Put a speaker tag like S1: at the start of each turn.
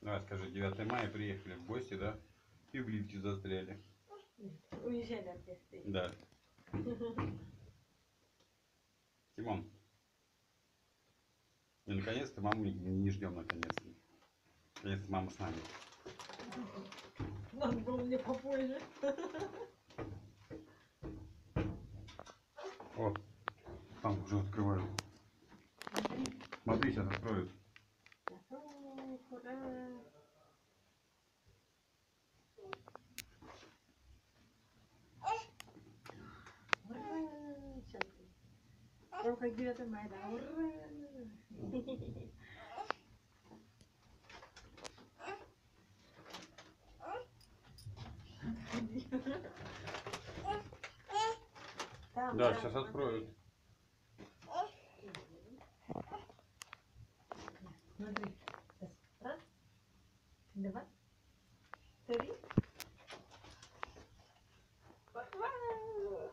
S1: Давай скажи, 9 мая приехали в гости, да? И в лифте застряли.
S2: Уезжали опять.
S1: Да. Тимон. И наконец-то маму не ждем, наконец-то. Наконец-то мама с нами.
S2: Надо было мне попозже.
S1: О, там уже открывают. Смотри, сейчас откроют.
S2: Ура! Сейчас. Прям как 9 мая, да? Ура! Там,
S1: Да,
S2: там,
S1: сейчас
S2: смотри.
S1: откроют.
S2: Смотри. Сейчас. Раз, два, три. Вау!